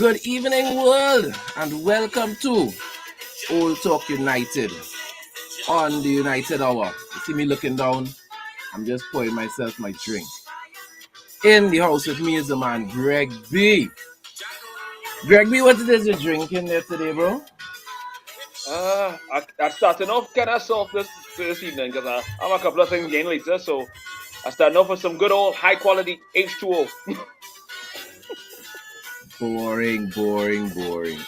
Good evening, world, and welcome to Old Talk United on the United Hour. You see me looking down, I'm just pouring myself my drink. In the house with me is the man Greg B. Greg B, what it is you're drinking there today, bro? I'm starting off kind of soft this evening because I have a couple of things getting later. So I'm starting off with some good old high quality H2O. Boring.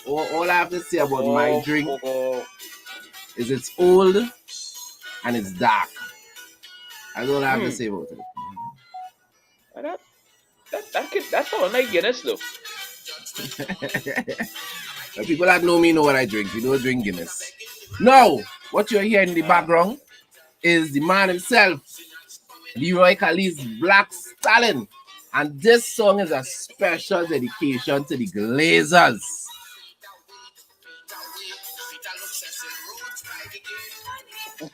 All I have to say about my Poco, drink poco. is it's old and it's dark. That's all I have to Hmm. say about it. And that's all like Guinness though. The people that know me know what I drink. We don't drink Guinness. No, what you're hearing in the background is the man himself, Leroy Khalid's Black Stallion. And this song is a special dedication to the Glazers.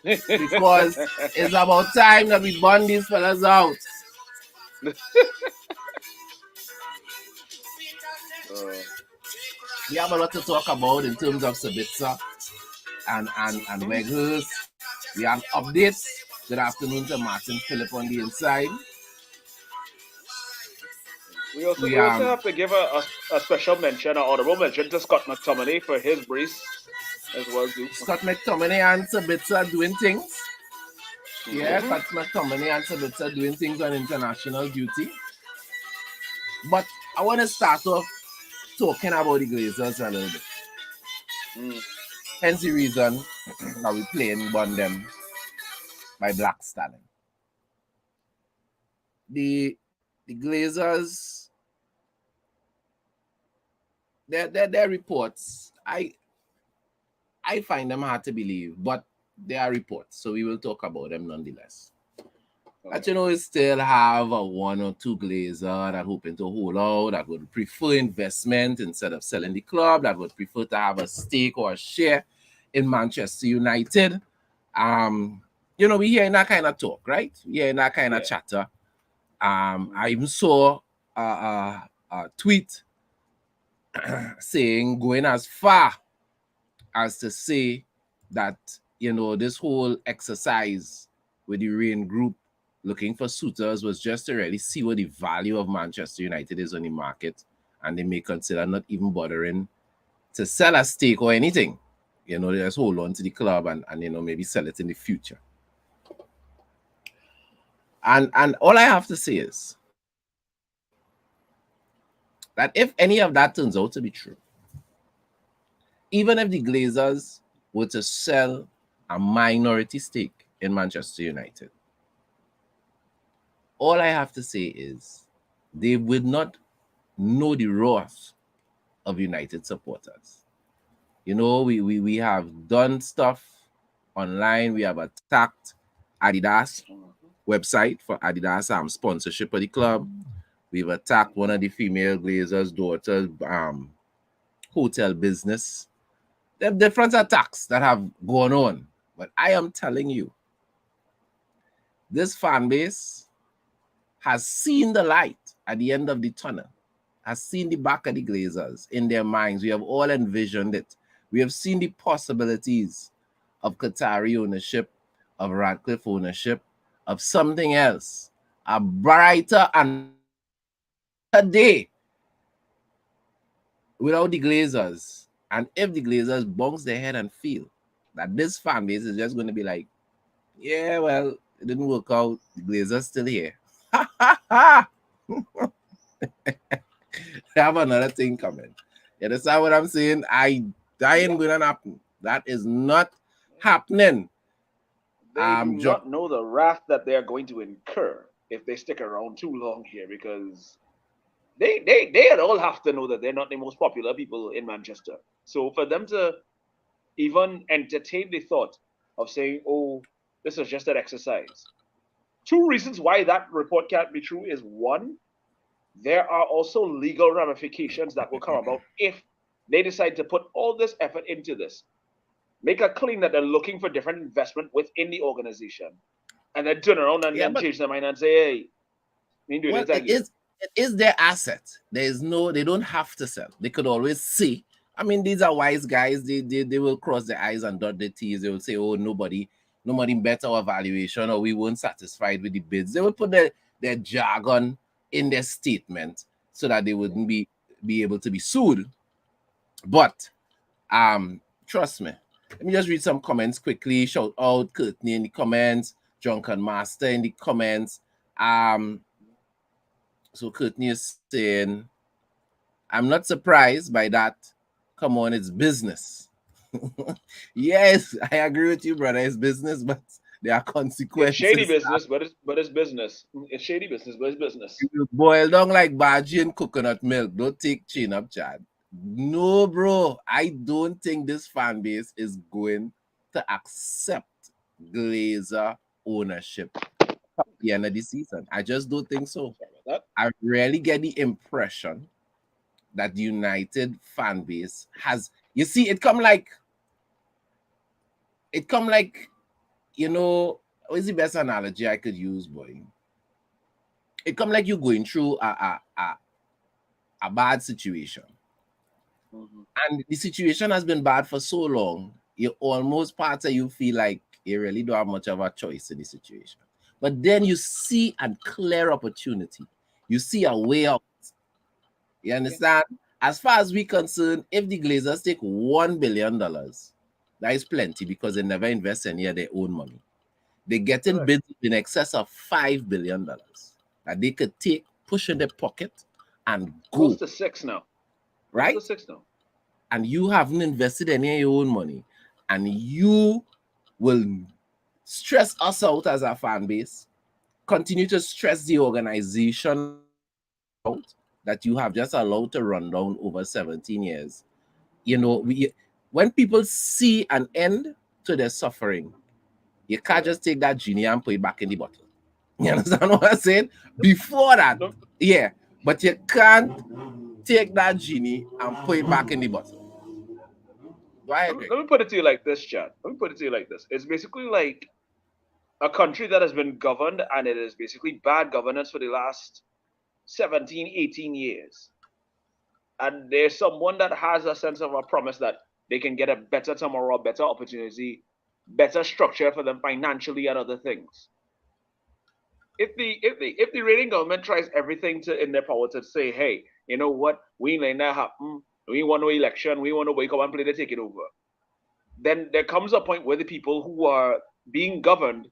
Because it's about time that we burn these fellas out. We have a lot to talk about in terms of Sabitzer and Weghorst. We have updates. Good afternoon to Martin Phillip on the inside. We also have to give a special mention, an honorable mention to Scott McTominay for his brace as well too. Scott McTominay and Sabitzer doing things. Yeah, Scott McTominay and Sabitzer doing things on international duty. But I want to start off talking about the Glazers a little bit. Hence the reason that we playing Burn Them by Black Stallion. The Glazers, their reports, I find them hard to believe, but they are reports, so we will talk about them nonetheless. But we still have a one or two Glazer that hoping to hold out, that would prefer investment instead of selling the club, that would prefer to have a stake or a share in Manchester United. We hearing that kind of talk, right? We hearing that kind of chatter. I even saw a tweet saying, going as far as to say that, this whole exercise with the Rain Group looking for suitors was just to really see what the value of Manchester United is on the market, and they may consider not even bothering to sell a stake or anything. They just hold on to the club and maybe sell it in the future. And all I have to say is that if any of that turns out to be true, even if the Glazers were to sell a minority stake in Manchester United, all I have to say is they would not know the wrath of United supporters. We have done stuff online. We have attacked Adidas website for Adidas sponsorship of the club. We've attacked one of the female Glazers' daughters' hotel business. There are different attacks that have gone on. But I am telling you, this fan base has seen the light at the end of the tunnel, has seen the back of the Glazers in their minds. We have all envisioned it. We have seen the possibilities of Qatari ownership, of Radcliffe ownership, of something else, a brighter and day without the Glazers. And if the Glazers bounce their head and feel that this fan base is just going to be like, yeah, well, it didn't work out, the Glazers still here. They have another thing coming. You understand what I'm saying? That ain't going to happen. That is not happening. They do not know the wrath that they are going to incur if they stick around too long here, because they all have to know that they're not the most popular people in Manchester. So for them to even entertain the thought of saying, oh, this is just an exercise. Two reasons why that report can't be true is, one, there are also legal ramifications that will come about if they decide to put all this effort into this. Make a claim that they're looking for different investment within the organization, and then turn around and then change their mind and say, hey, we do it again. it is their asset. They don't have to sell. They could always say, I mean, these are wise guys. They will cross their I's and dot their T's. They will say, oh, nobody better our valuation, or we weren't satisfied with the bids. They will put their jargon in their statement so that they wouldn't be able to be sued. But trust me. Let me just read some comments quickly. Shout out Courtney in the comments, Drunken Master in the comments. So Courtney is saying, I'm not surprised by that. Come on, it's business. Yes, I agree with you, brother. It's business, but there are consequences. It's shady business, but it's business. It's shady business, but it's business. You boil down like bhaji in coconut milk. Don't take chin up, Chad. No, bro. I don't think this fan base is going to accept Glazer ownership at the end of the season. I just don't think so. I really get the impression that the United fan base has, you see, it come like, you know, what is the best analogy I could use, boy? It come like you're going through a bad situation. Mm-hmm. And the situation has been bad for so long, you almost part of you feel like you really don't have much of a choice in the situation. But then you see a clear opportunity. You see a way out. You understand? As far as we're concerned, if the Glazers take $1 billion, that is plenty because they never invest any of their own money. They're getting bids in excess of $5 billion that they could take, push in their pocket, and go. Close to 6 now. Right? Close to 6 now. And you haven't invested any of your own money. And you will stress us out as a fan base, continue to stress the organization out that you have just allowed to run down over 17 years. You know, when people see an end to their suffering, you can't just take that genie and put it back in the bottle. You understand what I'm saying? Before that, yeah, but you can't take that genie and put it back in the bottle. Let me put it to you like this, Chad. Let me put it to you like this. It's basically like a country that has been governed, and it is basically bad governance for the last 17, 18 years. And there's someone that has a sense of a promise that they can get a better tomorrow, better opportunity, better structure for them financially and other things. If the reigning government tries everything in their power to say, hey, you know what, we ain't letting that happen, we want no election, we want nobody come and play to take it over, then there comes a point where the people who are being governed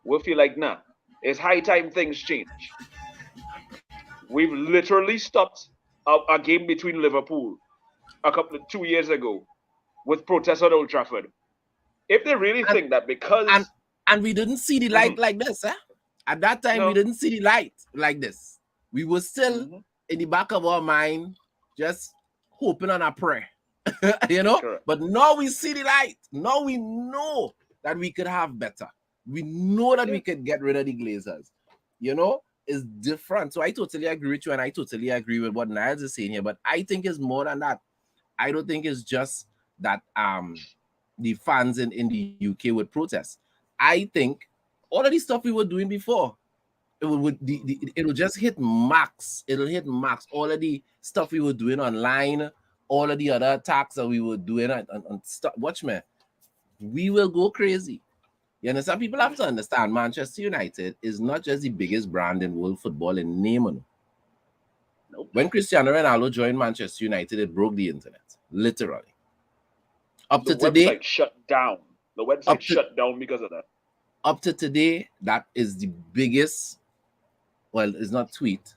will feel like, nah, it's high time things change. We've literally stopped a game between Liverpool 2 years ago with protests on Old Trafford. If they really think that because... And we didn't see the light like this, eh? At that time, we didn't see the light like this. We were still in the back of our mind, just hoping on a prayer, you know? Correct. But now we see the light. Now we know that we could have better. We know that we could get rid of the Glazers. You know? It's different. So I totally agree with you, and I totally agree with what Niles is saying here. But I think it's more than that. I don't think it's just that the fans in the UK would protest. I think all of the stuff we were doing before, it will just hit max. It'll hit max. All of the stuff we were doing online, all of the other attacks that we were doing on stuff. Watch me. We will go crazy. You understand? People have to understand Manchester United is not just the biggest brand in world football in name. Nope. When Cristiano Ronaldo joined Manchester United, it broke the internet. Literally. Up to today, website shut down. The website shut down because of that. Up to today, that is the biggest, well, it's not tweet.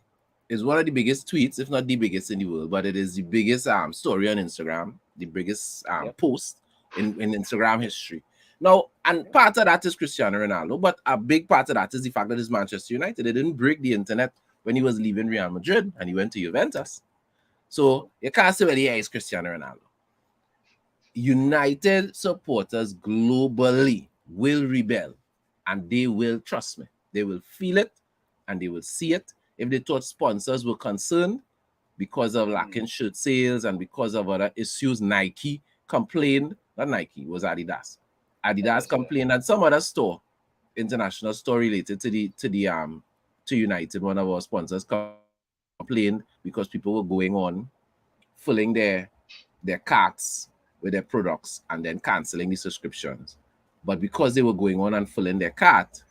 It's one of the biggest tweets, if not the biggest in the world, but it is the biggest story on Instagram, the biggest post in Instagram history. Now, and part of that is Cristiano Ronaldo, but a big part of that is the fact that it's Manchester United. It didn't break the internet when he was leaving Real Madrid and he went to Juventus. So you can't say, well, yeah, it's Cristiano Ronaldo. United supporters globally will rebel, and they will, trust me, they will feel it and they will see it. If they thought sponsors were concerned because of lacking shirt sales and because of other issues, Nike complained. Not Nike, it was Adidas. Adidas complained, and some other store, international store related to United, one of our sponsors, complained because people were going on filling their carts with their products and then canceling the subscriptions. But because they were going on and filling their cart,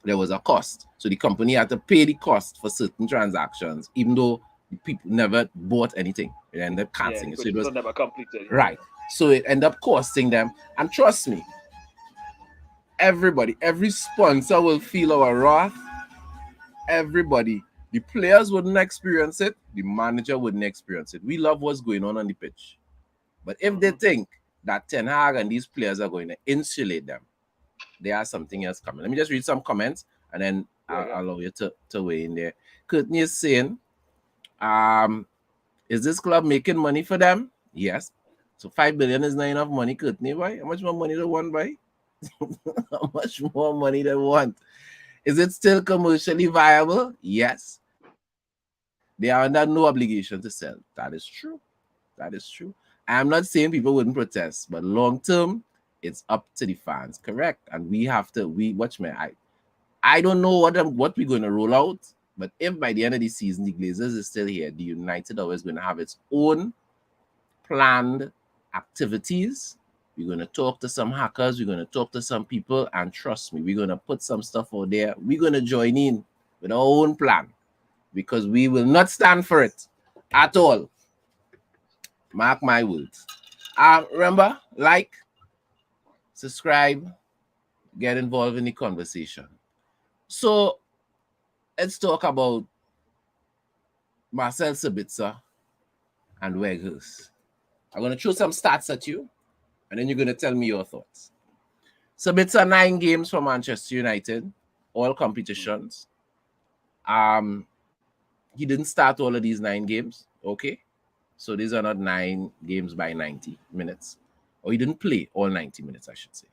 there was a cost. So the company had to pay the cost for certain transactions, even though the people never bought anything. It ended up canceling it. So it was never completed. Right. So it ended up costing them. And trust me, everybody, every sponsor will feel our wrath. Everybody. The players wouldn't experience it. The manager wouldn't experience it. We love what's going on the pitch. But if they think that Ten Hag and these players are going to insulate them, there has something else coming. Let me just read some comments and then I'll allow you to weigh in there. Courtney is saying, is this club making money for them? Yes. So 5 billion is not enough money, Courtney. Why? How much more money do they want, buy? How much more money they want? Is it still commercially viable? Yes. They are under no obligation to sell. That is true. That is true. I'm not saying people wouldn't protest, but long term, it's up to the fans, correct? And we have to. Watch me. I don't know what we're going to roll out, but if by the end of the season the Glazers is still here, the United always going to have its own planned activities. We're going to talk to some hackers. We're going to talk to some people, and trust me, we're going to put some stuff out there. We're going to join in with our own plan because we will not stand for it at all. Mark my words. Remember, like, subscribe, get involved in the conversation. So let's talk about Marcel Sabitzer and Weghorst. I'm going to throw some stats at you, and then you're going to tell me your thoughts. Sabitzer, 9 games for Manchester United, all competitions. He didn't start all of these 9 games, okay? So these are not 9 games by 90 minutes. Or he didn't play all 90 minutes, I should say.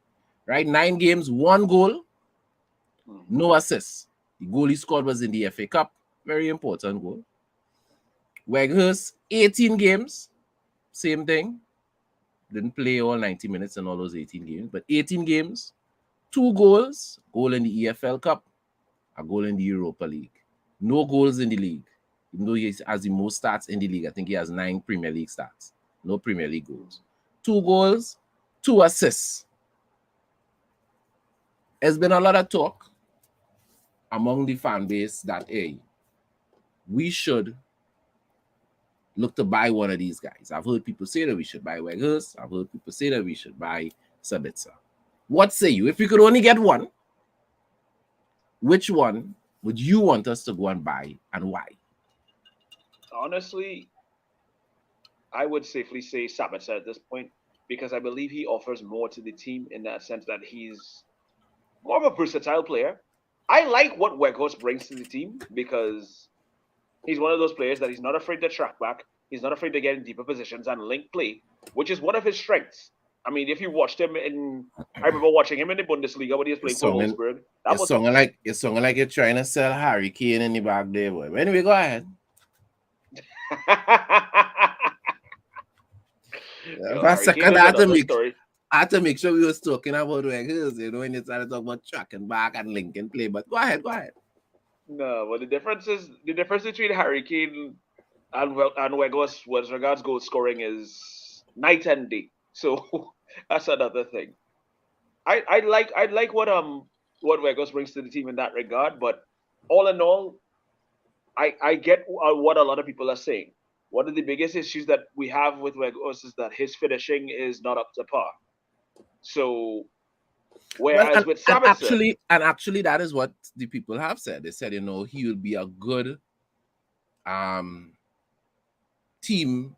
Right? 9 games, 1 goal, no assists. The goal he scored was in the FA Cup. Very important goal. Weghorst, 18 games. Same thing. Didn't play all 90 minutes in all those 18 games. But 18 games, 2 goals. Goal in the EFL Cup. A goal in the Europa League. No goals in the league. Even though he has the most starts in the league. I think he has 9 Premier League starts. No Premier League goals. 2 goals, 2 assists. There's been a lot of talk among the fan base that, hey, we should look to buy one of these guys. I've heard people say that we should buy Weghorst. I've heard people say that we should buy Sabitzer. What say you? If we could only get one, which one would you want us to go and buy and why? Honestly, I would safely say Sabitzer at this point because I believe he offers more to the team in that sense that he's more of a versatile player. I like what Weghorst brings to the team because he's one of those players that he's not afraid to track back. He's not afraid to get in deeper positions and link play, which is one of his strengths. I mean, if you watched him I remember watching him in the Bundesliga when he was playing for Wolfsburg. It's sounding like you're trying to sell Harry Kane in the back there, boy. But anyway, go ahead. For a second, I had to make sure we was talking about Weghorst, when you started talking about tracking back and linking play. But go ahead. No, but the difference between Harry Kane and Weghorst as regards goal scoring is night and day. So that's another thing. I like what Weghorst brings to the team in that regard, but all in all, I get what a lot of people are saying. One of the biggest issues that we have with Weghorst is that his finishing is not up to par. So whereas with Sabitzer, actually, that is what the people have said. They said, he will be a good team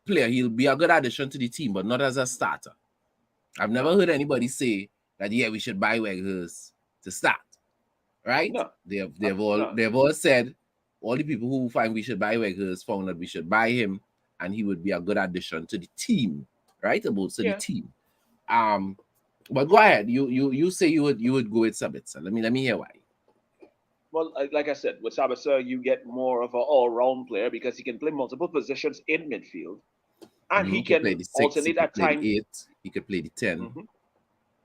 player. He'll be a good addition to the team, but not as a starter. I've never heard anybody say that, we should buy Weghorst to start. Right? No. They've all said, all the people who find we should buy Weghorst found that we should buy him and he would be a good addition to the team. Right? The team. But go ahead. You say you would go with Sabitzer. Let me hear why. Well, like I said, with Sabitzer, you get more of an all-round player because he can play multiple positions in midfield, and he can play the 6, alternate at times. The 8, he could play the 10. Mm-hmm.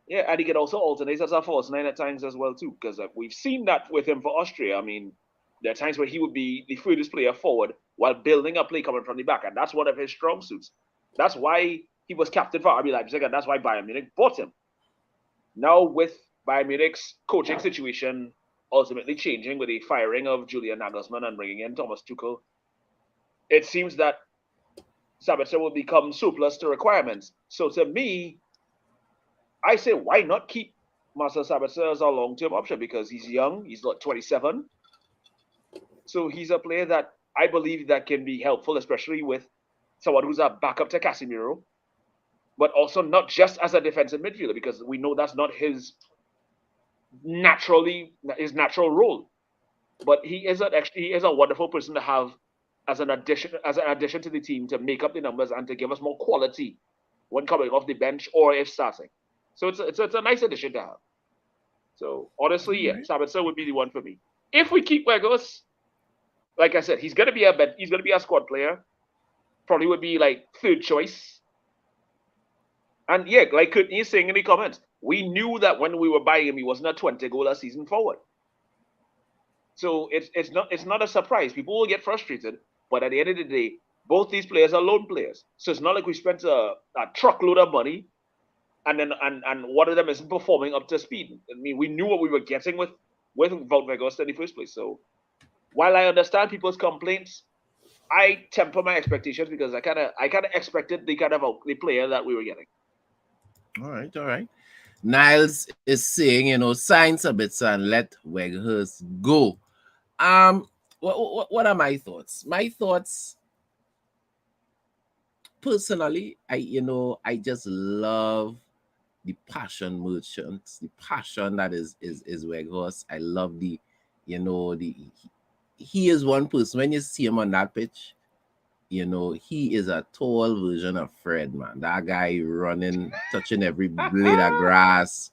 Yeah, and he can also alternate as a false 9 at times as well too, because we've seen that with him for Austria. I mean, There are times where he would be the furthest player forward while building a play coming from the back, and that's one of his strong suits. That's why he was captain for RB Leipzig, and that's why Bayern Munich bought him. Now, with Bayern Munich's coaching situation ultimately changing with the firing of Julian Nagelsmann and bringing in Thomas Tuchel, it seems that Sabitzer will become surplus to requirements. So to me, I say, why not keep Marcel Sabitzer as a long-term option? Because he's young, he's like 27. So he's a player that I believe that can be helpful, especially with someone who's a backup to Casemiro, but also not just as a defensive midfielder, because we know that's not his natural role. But he is a wonderful person to have as an addition to the team to make up the numbers and to give us more quality when coming off the bench or if starting. So it's a nice addition to have. So honestly, yeah, Sabitzer would be the one for me. If we keep Weghorst, like I said, he's gonna be a squad player. Probably would be like third choice. And yeah, like Courtney is saying in the comments, we knew that when we were buying him, he wasn't a 20-goal a season forward. So it's not a surprise. People will get frustrated, but at the end of the day, both these players are loan players. So it's not like we spent a truckload of money and then and one of them isn't performing up to speed. I mean, we knew what we were getting with Wout Weghorst in the first place. So while I understand people's complaints, I temper my expectations because I kind of expected the the player that we were getting. All right. Niles is saying, sign Sabitzer and let Weghorst go. What are my thoughts? My thoughts, personally, I just love the passion merchants, the passion that is Weghorst. I love he is one person. When you see him on that pitch, he is a tall version of Fred, man. That guy running, touching every blade of grass.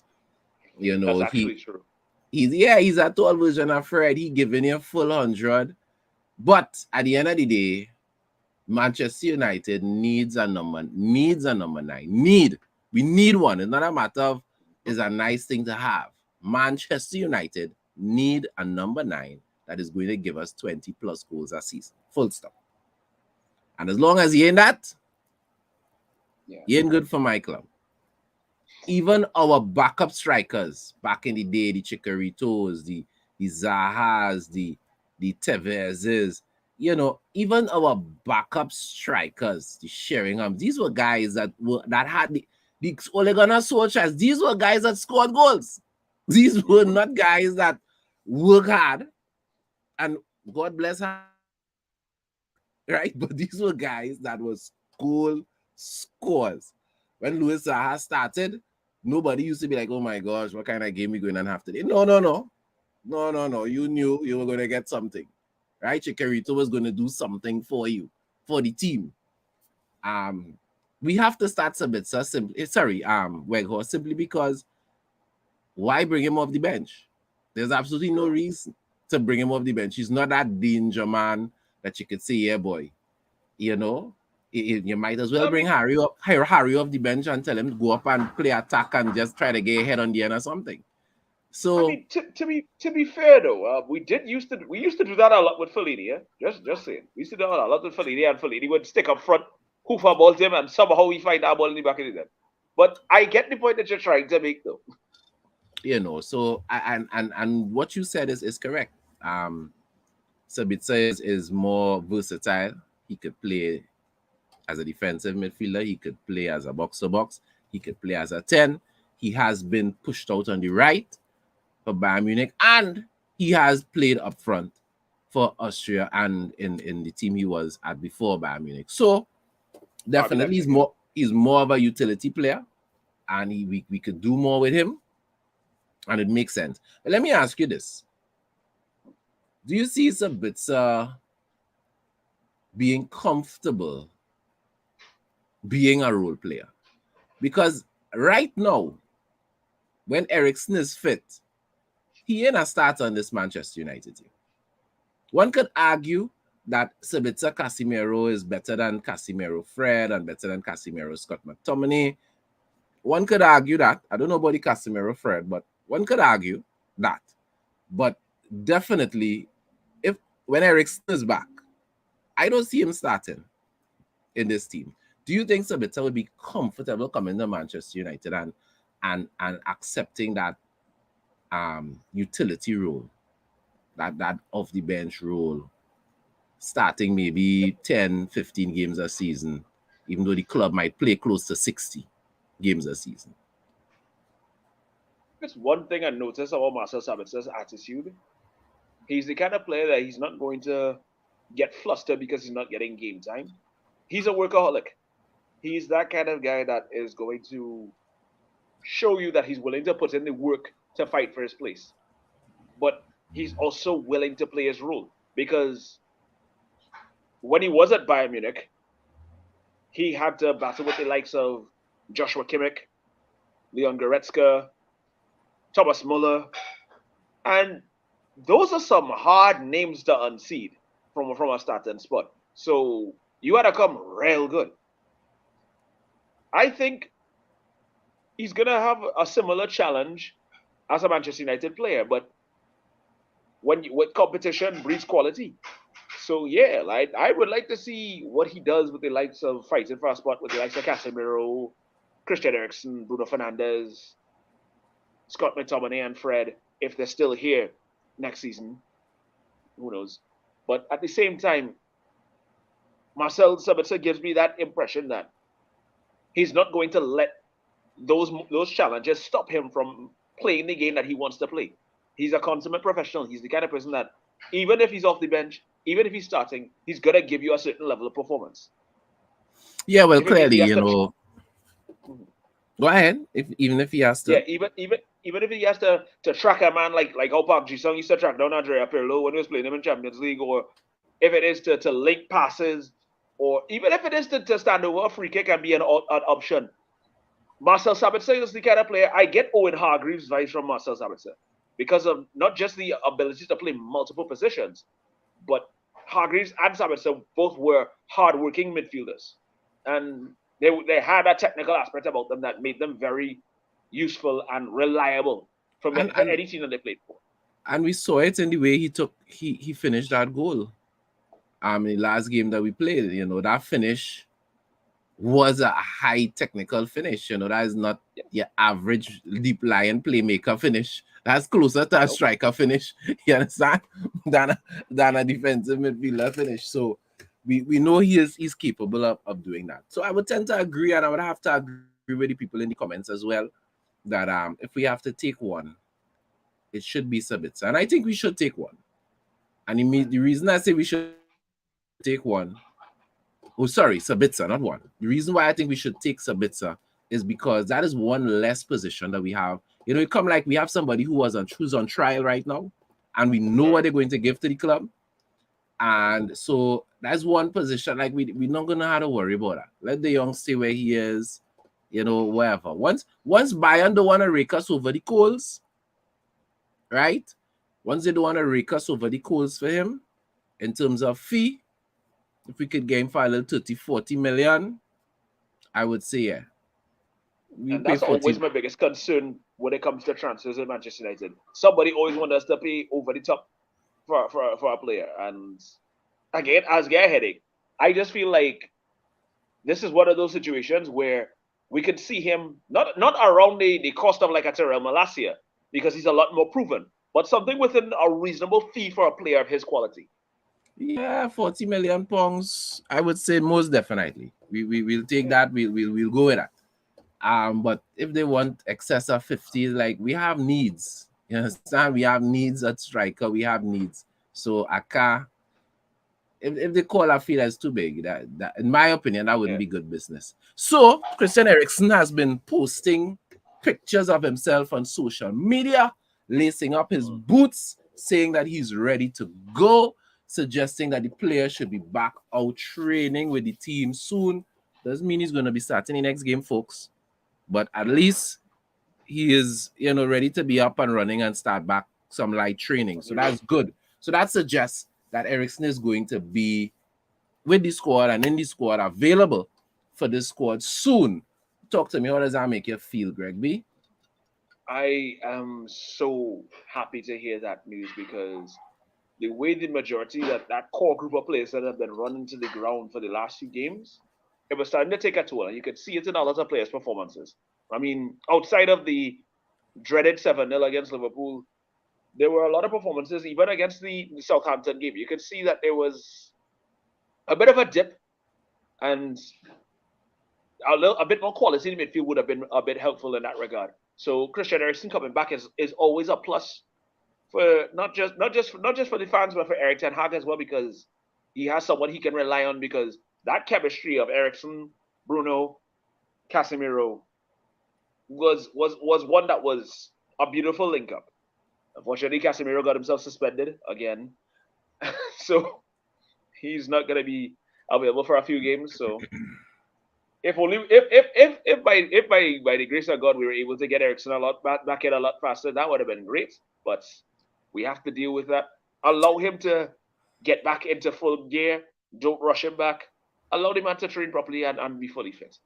That's actually true. He's a tall version of Fred. He giving you full 100. But at the end of the day, Manchester United needs a number 9. We need one. It's not a matter of it's a nice thing to have. Manchester United need a number 9 that is going to give us 20 plus goals a season. Full stop. And as long as he ain't that, he ain't good for my club. Even our backup strikers back in the day, the Chicaritos, the Zahas, the Tevezes, even our backup strikers, the Sheringham, these were guys that had the Ole Gunnar Solskjaer. These were guys that scored goals. These were not guys that work hard, and God bless her, right? But these were guys that was goal scores. When Luis Zaha started, nobody used to be like, oh my gosh, what kind of game we going to have today? No. You knew you were going to get something, right? Chicharito was going to do something for you, for the team. We have to start Sabitzer Weghorst simply because why bring him off the bench? There's absolutely no reason to bring him off the bench. He's not that danger man that you could say, yeah, boy. You might as well bring Harry off the bench and tell him to go up and play attack and just try to get ahead on the end or something. So I mean, to be fair though, we used to do that a lot with Fellaini. Yeah? Just saying, we used to do that a lot with Fellaini, and Fellaini would stick up front, hoof a ball to him, and somehow we find that ball in the back of the net. But I get the point that you're trying to make though. So and what you said is correct. Sabitzer is more versatile. He could play as a defensive midfielder. He could play as a box-to-box. He could play as a 10. He has been pushed out on the right for Bayern Munich, and he has played up front for Austria and in the team he was at before Bayern Munich. So definitely he's more of a utility player, and we could do more with him, and it makes sense. But let me ask you this. Do you see Sabitzer being comfortable being a role player? Because right now, when Eriksen is fit, he ain't a starter on this Manchester United team. One could argue that Sabitzer Casemiro is better than Casemiro Fred and better than Casemiro Scott McTominay. One could argue that. I don't know about the Casemiro Fred, but one could argue that. But definitely, if when Ericsson is back, I don't see him starting in this team. Do you think Sabitzer would be comfortable coming to Manchester United and accepting that utility role, that off the bench role, starting maybe 10, 15 games a season, even though the club might play close to 60 games a season? That's one thing I noticed about Marcel Sabitzer's attitude. He's the kind of player that he's not going to get flustered because he's not getting game time. He's a workaholic. He's that kind of guy that is going to show you that he's willing to put in the work to fight for his place. But he's also willing to play his role because when he was at Bayern Munich, he had to battle with the likes of Joshua Kimmich, Leon Goretzka, Thomas Muller, and those are some hard names to unseat from a starting spot. So you had to come real good. I think he's gonna have a similar challenge as a Manchester United player, but with competition breeds quality. So yeah, like I would like to see what he does with the likes of fighting for a spot with the likes of Casemiro, Christian Eriksen, Bruno Fernandes, Scott McTominay, and Fred if they're still here next season. Who knows? But at the same time, Marcel Sabitzer gives me that impression that he's not going to let those challenges stop him from playing the game that he wants to play. He's a consummate professional. He's the kind of person that even if he's off the bench, even if he's starting, he's gonna give you a certain level of performance. Yeah, well, clearly, go ahead. Even if he has to, even if he has to track a man like how Park Ji-sung used to track down Andrea Pirlo when he was playing him in Champions League, or if it is to link passes, or even if it is to stand over a free kick and be an option. Marcel Sabitzer is the kind of player I get Owen Hargreaves vibes from Marcel Sabitzer because of not just the ability to play multiple positions, but Hargreaves and Sabitzer both were hardworking midfielders, and they had a technical aspect about them that made them very useful and reliable for any team that they played for. And we saw it in the way he finished that goal. In the last game that we played, that finish was a high technical finish. That is not your average deep lying playmaker finish. That's closer to a striker finish, you understand, than a defensive midfielder finish. So we know he's capable of doing that. So I would tend to agree, and I would have to agree with the people in the comments as well, that if we have to take one, it should be Sabitzer. And I think we should take one. And the reason I say we should take one, Sabitzer, not one. The reason why I think we should take Sabitzer is because that is one less position that we have. It come like we have somebody who's on trial right now, and we know what they're going to give to the club. And so that's one position. Like we're not gonna have to worry about that. Let the young stay where he is, wherever. Once Bayern don't want to rake us over the coals, right? Once they don't want to rake us over the coals for him in terms of fee, if we could get him for a little 30, 40 million, I would say, yeah. And that's always my biggest concern when it comes to transfers in Manchester United. Somebody always wants us to pay over the top for a player. And again, as get a headache. I just feel like this is one of those situations where we could see him not around the cost of like a Terrell Malacia, because he's a lot more proven, but something within a reasonable fee for a player of his quality. Yeah, 40 million pounds, I would say most definitely. We'll take that. We'll go with that. But if they want excess of 50, like we have needs. You understand? We have needs at striker. We have needs. So Aka, if they call a fee that's too big, that in my opinion, that wouldn't be good business. So Christian Eriksen has been posting pictures of himself on social media, lacing up his boots, saying that he's ready to go, suggesting that the player should be back out training with the team soon. Doesn't mean he's going to be starting the next game, folks. But at least he is, ready to be up and running and start back some light training. So that's good. So that suggests that Eriksen is going to be with the squad and in the squad, available for this squad soon. Talk to me. How does that make you feel, Greg B? I am so happy to hear that news because the way the majority that core group of players that have been running to the ground for the last few games, it was starting to take a toll, and you could see it in a lot of players' performances. I mean, outside of the dreaded 7-0 against Liverpool, there were a lot of performances, even against the Southampton game. You could see that there was a bit of a dip, and a bit more quality in the midfield would have been a bit helpful in that regard. So Christian Eriksen coming back is always a plus for not just for the fans, but for Erik Ten Hag as well, because he has someone he can rely on. Because that chemistry of Eriksen, Bruno, Casemiro was one that was a beautiful link up. Unfortunately, Casemiro got himself suspended again, so he's not going to be available for a few games. So if only if by the grace of God we were able to get Eriksen a lot back in a lot faster, that would have been great. But we have to deal with that. Allow him to get back into full gear. Don't rush him back. Allow the man to train properly and be fully fit.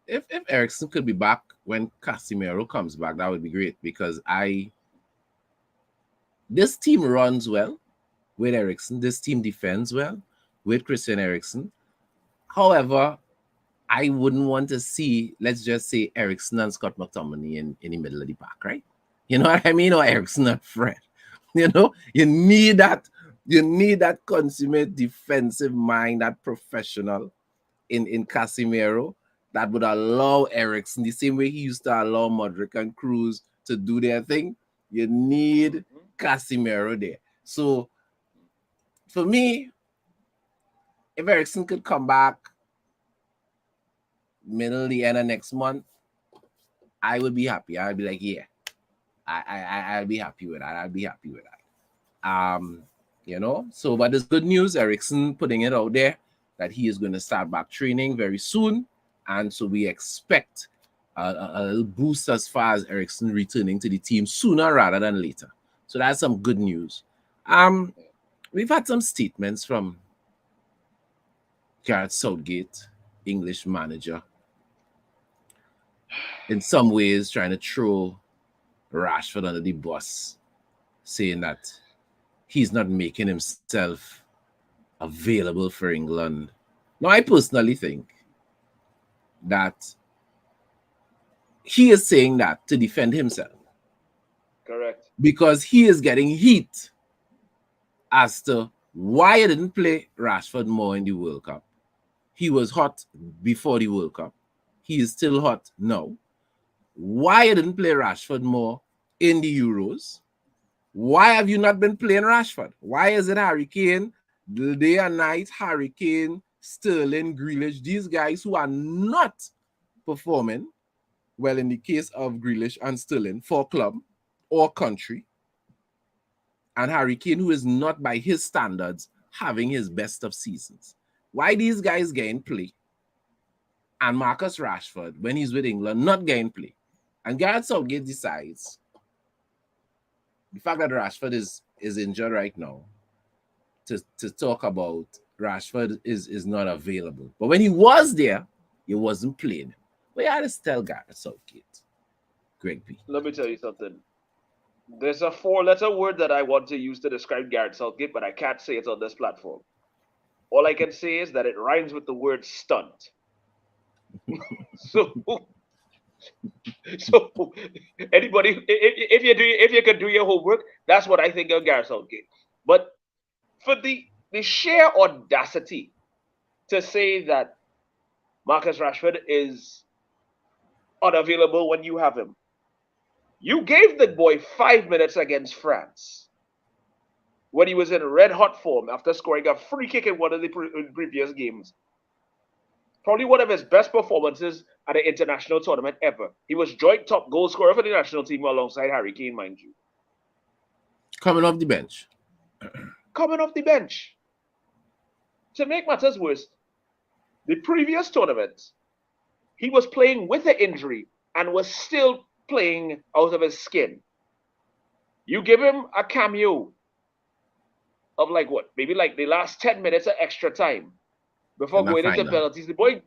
If Eriksen could be back when Casemiro comes back, that would be great, because this team runs well with Eriksen. This team defends well with Christian Eriksen. However, I wouldn't want to see, let's just say, Eriksen and Scott McTominay in the middle of the pack, right? You know what I mean? Or Eriksen and Fred. You know, you need that consummate defensive mind, that professional in Casemiro that would allow Eriksen, the same way he used to allow Modric and Cruz to do their thing. You need Casemiro there. So for me, if Eriksen could come back middle the end of next month, I would be happy. I'd be like, yeah, I'll be happy with that. I'll be happy with that. You know, so but there's good news. Eriksen putting it out there that he is going to start back training very soon. And so we expect a little boost as far as Eriksen returning to the team sooner rather than later. So that's some good news. We've had some statements from Gareth Southgate, English manager, in some ways trying to throw Rashford under the bus, saying that he's not making himself available for England. Now, I personally think that he is saying that to defend himself. Correct. Because he is getting heat as to why he didn't play Rashford more in the World Cup. He was hot before the World Cup. He is still hot now. Why you didn't play Rashford more in the Euros? Why have you not been playing Rashford? Why is it Harry Kane, the day and night, Harry Kane, Sterling, Grealish, these guys who are not performing well in the case of Grealish and Sterling for club or country, and Harry Kane, who is not by his standards having his best of seasons? Why these guys getting play and Marcus Rashford, when he's with England, not getting play? And Gareth Southgate decides the fact that Rashford is injured right now to talk about Rashford is not available. But when he was there, he wasn't playing. But you had to tell Gareth Southgate, Greg B. Let me tell you something. There's a 4-letter word that I want to use to describe Gareth Southgate, but I can't say it on this platform. All I can say is that it rhymes with the word stunt. So anybody, if you can do your homework, that's what I think of Gareth Southgate. But for the sheer audacity to say that Marcus Rashford is unavailable when you have him, you gave the boy 5 minutes against France when he was in red hot form after scoring a free kick in one of the previous games. Probably one of his best performances at an international tournament ever. He was joint top goal scorer for the national team alongside Harry Kane, mind you. Coming off the bench. Coming off the bench. To make matters worse, the previous tournament, he was playing with an injury and was still playing out of his skin. You give him a cameo of like what? Maybe like the last 10 minutes of extra time before going into penalties. The boy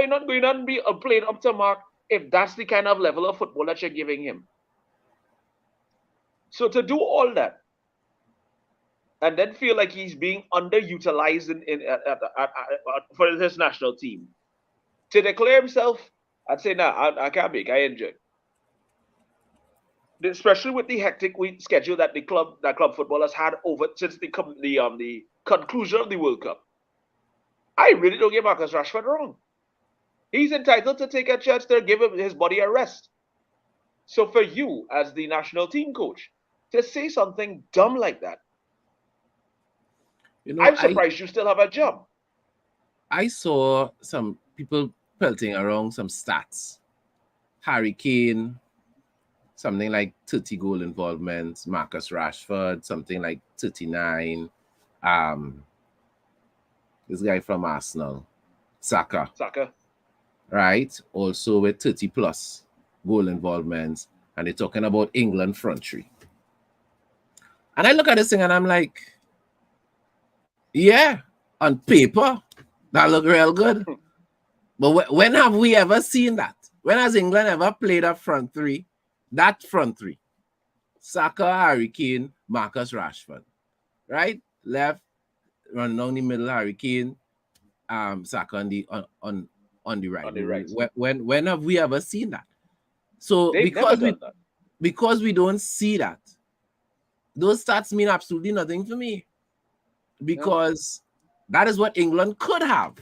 not going to be playing up to mark if that's the kind of level of football that you're giving him. So to do all that, and then feel like he's being underutilized for his national team, to declare himself, I'd say, nah, I can't make. I injured. Especially with the hectic week schedule that club football has had over since the conclusion of the World Cup. I really don't get Marcus Rashford wrong. He's entitled to take a chance to give his body a rest. So for you, as the national team coach, to say something dumb like that, I'm surprised you still have a job. I saw some people pelting around some stats. Harry Kane, something like 30 goal involvements. Marcus Rashford, something like 39. This guy from Arsenal, Saka. Right? Also with 30 plus goal involvements. And they're talking about England front three. And I look at this thing and I'm like, yeah, on paper, that look real good. But when have we ever seen that? When has England ever played a front three? That front three. Saka, Harry Kane, Marcus Rashford. Right? Left, run down the middle, Harry Kane, Saka on the right. On the right. When have we ever seen that? So because we don't see that, those stats mean absolutely nothing for me. Because that is what England could have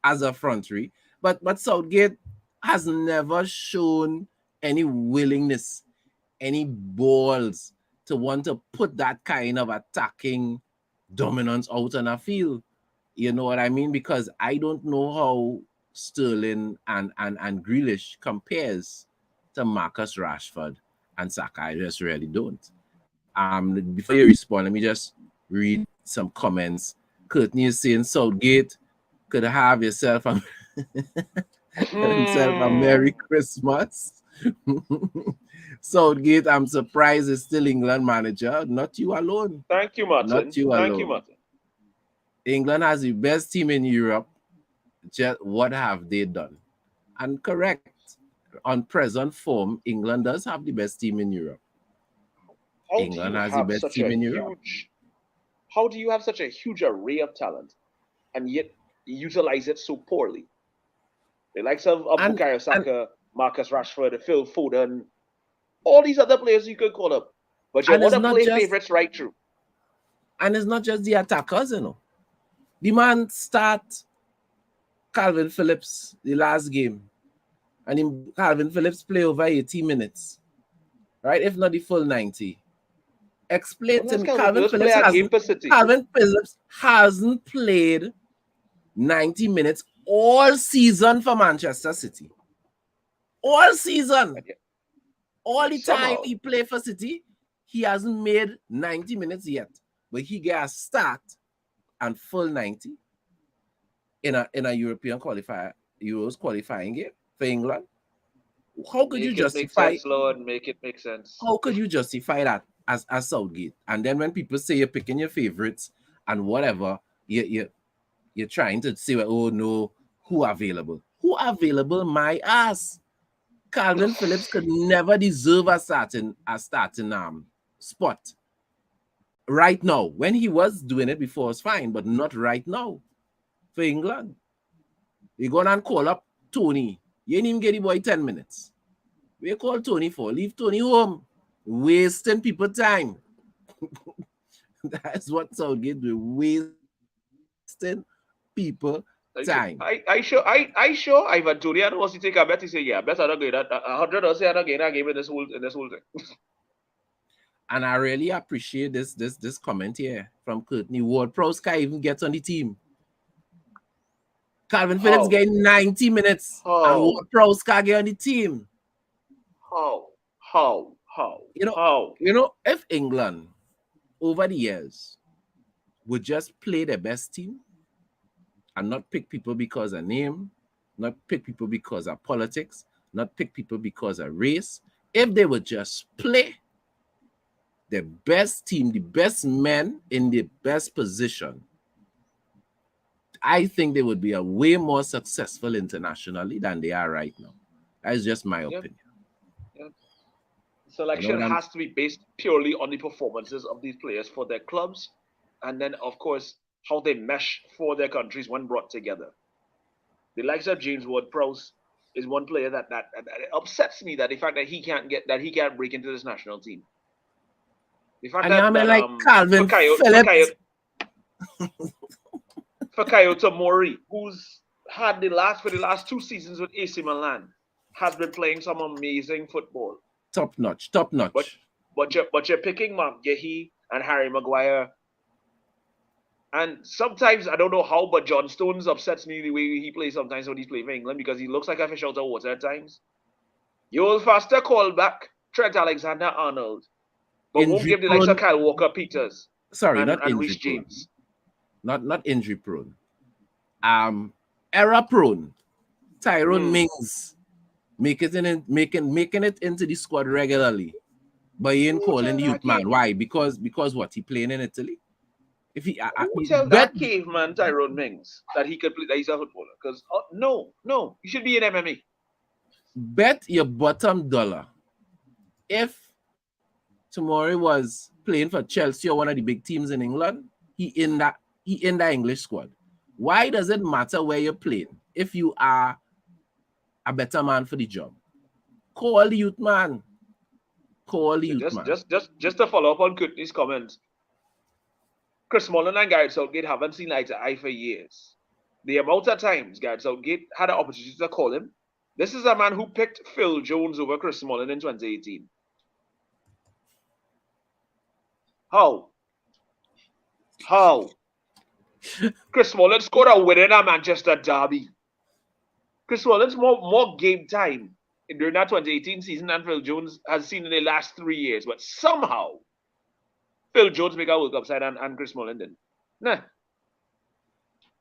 as a front three. But Southgate has never shown any willingness, any balls to want to put that kind of attacking dominance out on a field. You know what I mean? Because I don't know how Sterling and Grealish compares to Marcus Rashford and Saka. I just really don't. Before you respond, let me just read some comments. Courtney is saying Southgate could have yourself a Merry Christmas. Southgate, I'm surprised is still England manager. Not you alone. Thank you, Martin. Not you alone. Thank you, Martin. England has the best team in Europe. Just what have they done? And correct, on present form, England does have the best team in Europe. England has the best team in Europe. How do you have such a huge array of talent and yet utilize it so poorly? The likes of Bukayo Saka, Marcus Rashford, Phil Foden, all these other players you could call up. But you want to play favorites right through. And it's not just the attackers, you know. The man start Calvin Phillips the last game. And Calvin Phillips play over 80 minutes. Right? If not the full 90. Explain to me, Calvin Phillips hasn't played 90 minutes all season for Manchester City. All season. All the time he played for City, he hasn't made 90 minutes yet. But he get a start and full 90 in a European Euros qualifying game for England. How could you justify? Make sense, Lord. Make it make sense. How could you justify that as Southgate? And then when people say you're picking your favorites and whatever, you're trying to say, oh no, who available? Who available? My ass. Calvin Phillips could never deserve a starting spot. Right now, when he was doing it before, it's fine, but not right now for England. You go and call up Tony. You ain't even get the boy 10 minutes. We call Tony for. Leave Tony home. Wasting people time. That's what Southgate do. Wasting people time. I sure Ivan Tony, I don't want to take a bet. He say, yeah, bet I'm not going 100 or say I'm not getting a game in this whole thing. And I really appreciate this comment here from Courtney. Ward-Prowse even gets on the team. Calvin Phillips getting 90 minutes and Ward-Prowse get on the team. How? You know, if England over the years would just play their best team and not pick people because of name, not pick people because of politics, not pick people because of race, if they would just play the best team, the best men in the best position, I think they would be a way more successful internationally than they are right now. That's just my opinion. Yep. Selection has to be based purely on the performances of these players for their clubs and then of course how they mesh for their countries when brought together. The likes of James Ward-Prowse is one player that it upsets me, that the fact that he can't break into this national team. The fact and that like Calvin Phillips. Fikayo Tomori, who's had for the last 2 seasons with AC Milan, has been playing some amazing football. Top notch. But you're picking Mark Gehi and Harry Maguire. And sometimes, I don't know how, but John Stones upsets me the way he plays sometimes when he's playing for England, because he looks like a fish out of water at times. You'll faster call back Trent Alexander-Arnold, but won't give the likes of Kyle Walker-Peters and Reece James. Not injury prone. Error prone. Tyrone Mings making it into the squad regularly, but he ain't calling the youth man. Why? Because what, he playing in Italy? If he tell that caveman Tyrone Mings that he could play, that he's a footballer. Because no, you should be in MMA. Bet your bottom dollar if Tomori was playing for Chelsea or one of the big teams in England, he in the English squad. Why does it matter where you're playing if you are a better man for the job? Call the youth man. Just to follow up on Courtney's comments, Chris Smalling and Gareth Southgate haven't seen eye to eye for years. The amount of times Gareth Southgate had an opportunity to call him. This is a man who picked Phil Jones over Chris Smalling in 2018. How? Chris Smalling scored a winner in a Manchester derby. Chris Smalling's more game time during that 2018 season than Phil Jones has seen in the last 3 years. But somehow, Phil Jones make a World Cup side and Chris Smalling didn't. Nah.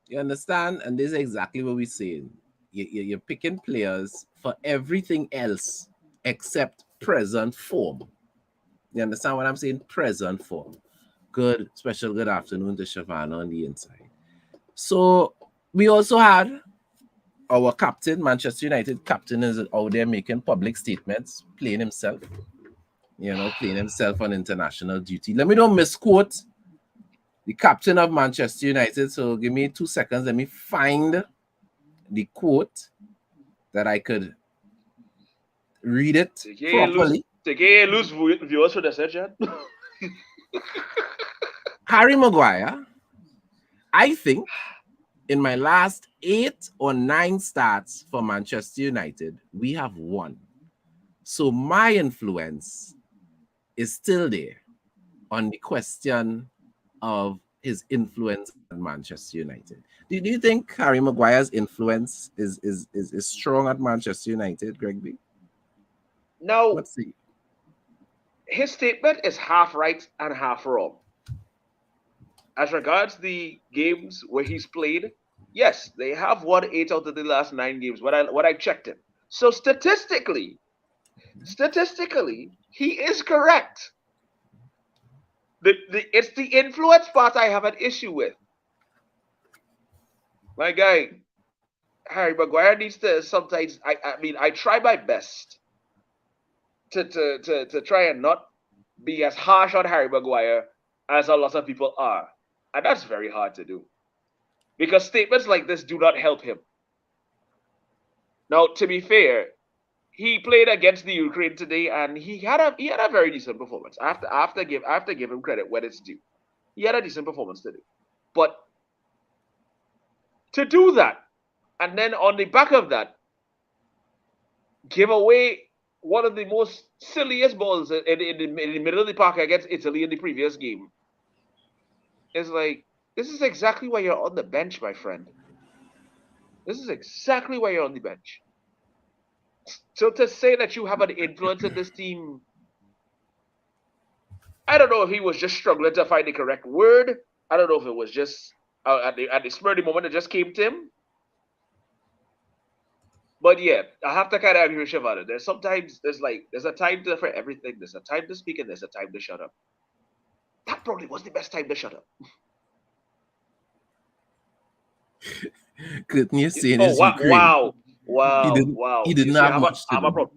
You understand? And this is exactly what we're saying. You're picking players for everything else except present form. You understand what I'm saying? Present form. Good afternoon to Shavana on the inside. So we also had our captain, Manchester United captain, is out there making public statements, playing himself on international duty. Let me don't misquote the captain of Manchester United. So give me 2 seconds. Let me find the quote that I could read it properly. Lose viewers for the session. Harry Maguire, I think in my last 8 or 9 starts for Manchester United, we have won. So my influence is still there on the question of his influence at Manchester United. Do you think Harry Maguire's influence is strong at Manchester United, Greg B? No. Let's see. His statement is half right and half wrong. As regards the games where he's played, yes, they have won 8 out of the last 9 games. What I checked it. So statistically, he is correct. It's the influence part I have an issue with. My guy, Harry Maguire needs to sometimes. I try my best to try and not be as harsh on Harry Maguire as a lot of people are, and that's very hard to do because statements like this do not help him. Now, to be fair, he played against the Ukraine today, and he had a very decent performance. I have to give him credit when it's due. He had a decent performance today, but to do that, and then on the back of that, give away one of the most silliest balls in the middle of the park against Italy in the previous game, is like, this is exactly why you're on the bench, my friend. This is exactly why you're on the bench. So to say that you have an influence in this team, I don't know if he was just struggling to find the correct word. I don't know if it was just at the spur of the moment it just came to him. But yeah, I have to kind of agree with Shavana. There's a time for everything. There's a time to speak and there's a time to shut up. That probably was the best time to shut up. Couldn't you see wow. He didn't have much to do.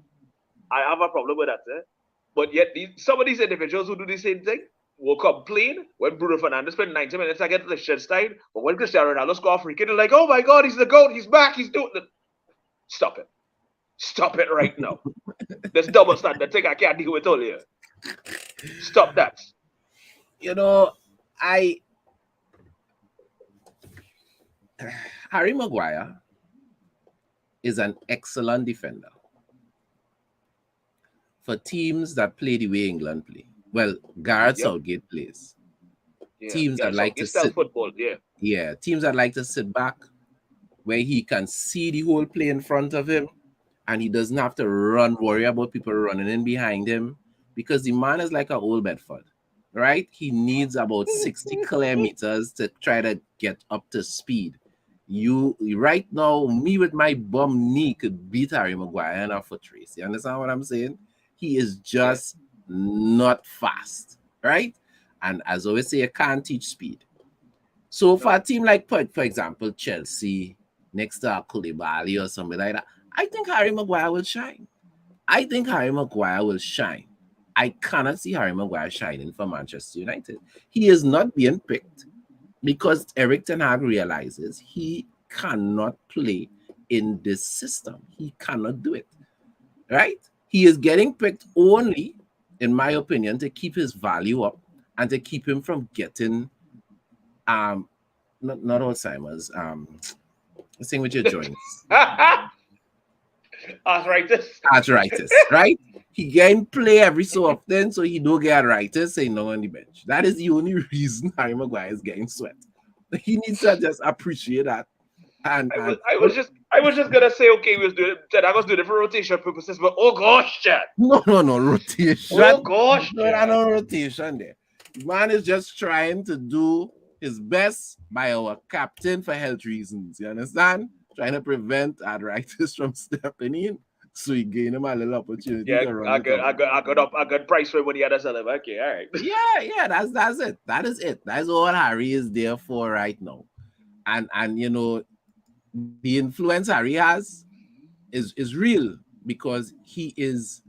I have a problem with that. But yet, some of these individuals who do the same thing, will complain when Bruno Fernandes spent 90 minutes against Liechtenstein, but when Cristiano Ronaldo scored a free kick, they're like, oh my God, he's the GOAT, he's back, he's doing it. Stop it. Stop it right now. This double standard thing I can't deal with all here. Stop that. Harry Maguire is an excellent defender for teams that play the way England play. Well, Gareth Southgate plays. Teams that like to sit football, teams that like to sit back where he can see the whole play in front of him and he doesn't have to worry about people running in behind him because the man is like an old Bedford, right? He needs about 60 kilometers to try to get up to speed. You right now, me with my bum knee could beat Harry Maguire in a foot race. You understand what I'm saying? He is just not fast, right? And as I always say, you can't teach speed. So for a team like, for example, Chelsea, next to Koulibaly or something like that, I think Harry Maguire will shine. I cannot see Harry Maguire shining for Manchester United. He is not being picked because Erik ten Hag realizes he cannot play in this system. He cannot do it, right? He is getting picked only, in my opinion, to keep his value up and to keep him from getting, not Alzheimer's, the thing with your joints. Arthritis, right? He can play every so often, so he don't get arthritis saying no on the bench. That is the only reason Harry Maguire is getting sweat. He needs to just appreciate that. And I was just gonna say, okay, I was doing it for rotation purposes, but oh gosh, Chad. No, rotation. Oh gosh, no rotation there. Man is just trying to do his best by our captain for health reasons. You understand? Trying to prevent arthritis from stepping in, so he gain him a little opportunity to run. I got price for when he had a celebrate. Okay, all right. Yeah, that's it. That is it. That's all Harry is there for right now. And the influence Harry has is real because he is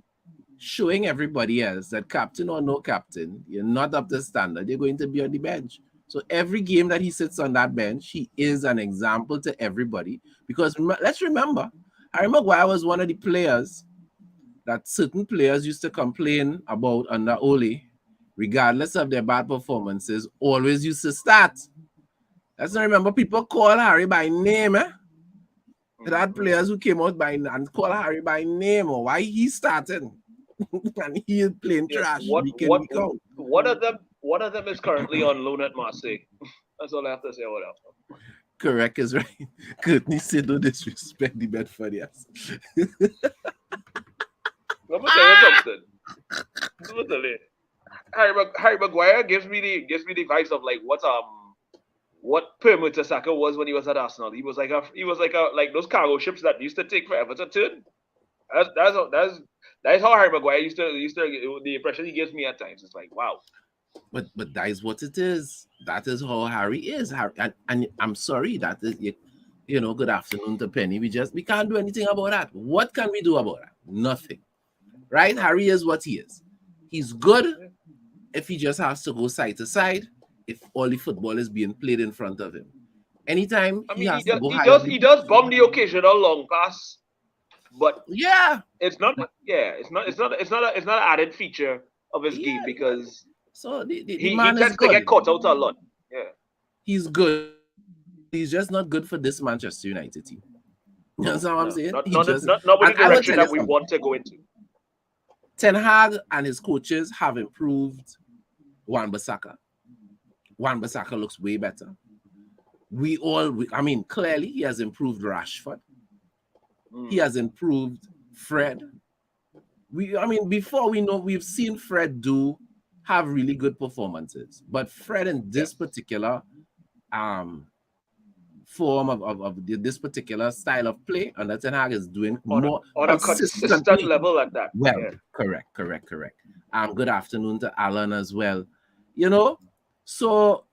showing everybody else that captain or no captain, you're not up to standard, you're going to be on the bench. So every game that he sits on that bench, he is an example to everybody. Because let's remember, Harry Maguire was one of the players that certain players used to complain about under Ole, regardless of their bad performances, always used to start. Let's remember, people call Harry by name. There are players who came out and call Harry by name or why he started. And he is playing trash. One of them is currently on loan at Marseille. That's all I have to say about that. Correct is right. Courtney said no disrespect the Bedfordians. Let me tell you something. Harry Maguire gives me the vibes of like what Per Mertesacker was when he was at Arsenal. He was like those cargo ships that used to take forever to turn. That's how Harry Maguire used to the impression he gives me at times. It's like, wow. But that is what it is. That is how Harry is. And I'm sorry that is, good afternoon to Penny. We can't do anything about that. What can we do about that? Nothing. Right? Harry is what he is. He's good if he just has to go side to side, if all the football is being played in front of him. Anytime he does bomb the occasional long pass. But yeah, it's not an added feature of his game because the man he tends to get caught out a lot. Yeah, he's good. He's just not good for this Manchester United team. That's what I'm saying. Not with the direction that we want to go into. Ten Hag and his coaches have improved Wan-Bissaka. Wan-Bissaka looks way better. Clearly he has improved Rashford. He has improved Fred. Before we've seen Fred have really good performances, but Fred in this particular form of this particular style of play under Ten Hag is doing more on a consistent level like that. Well, correct. Good afternoon to Alan as well. So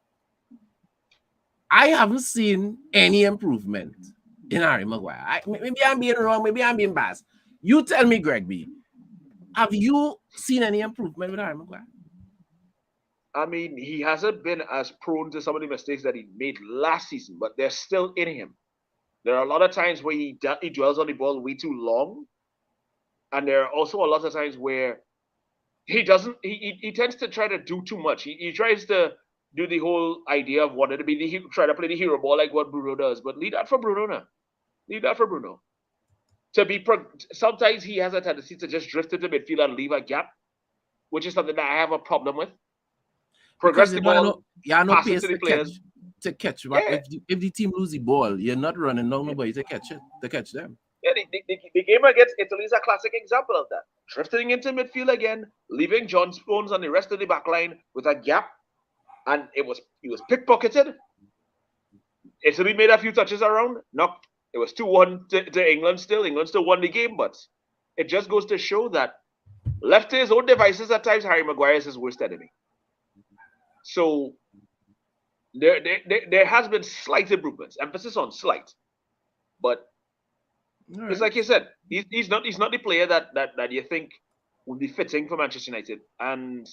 I haven't seen any improvement in Harry Maguire. Maybe I'm being wrong. Maybe I'm being biased. You tell me, Greg B. Have you seen any improvement with Harry Maguire? I mean, he hasn't been as prone to some of the mistakes that he made last season, but they're still in him. There are a lot of times where he dwells on the ball way too long, and there are also a lot of times where he doesn't. He tends to try to do too much. He tries to do the whole idea of wanting to be the try to play the hero ball like what Bruno does, but leave that for Bruno now. Leave that for Bruno. Sometimes he has a tendency to just drift into midfield and leave a gap, which is something that I have a problem with. Progress the ball, no pass it pace to the players. To catch. Yeah. If the team lose the ball, you're not running down nobody to catch them. Yeah, the game against Italy is a classic example of that. Drifting into midfield again, leaving John Stones on the rest of the back line with a gap, and he was pickpocketed. Italy made a few touches around. It was 2-1 to England still. England still won the game, but it just goes to show that left to his own devices at times, Harry Maguire is his worst enemy. So there has been slight improvements, emphasis on slight, but right. It's like you said, he's not the player that you think would be fitting for Manchester United. And